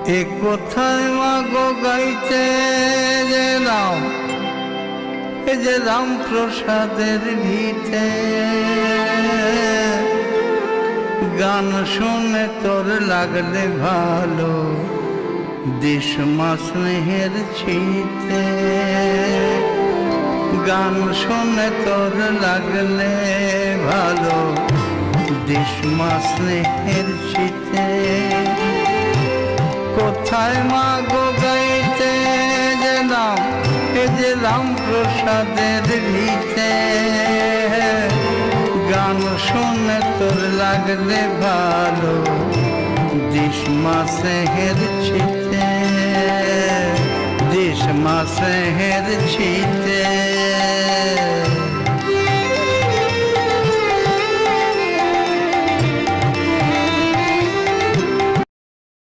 এ কোথায় মাগো গাইতে গেলাম এ যে রামপ্রসাদের ভিতে গান শুনে তোর লাগলে ভালো দেশ মা স্নেহের ছিতে গান শুনে তোর লাগলে ভালো দেশ মা স্নেহের ছিতে কোথায় মাগো গাইতে গেলাম এ যে রামপ্রসাদের ভিতে গান শুনে তোর লাগলে ভালো দেশ মা স্নেহের ছিতে দেশ মা স্নেহের ছিতে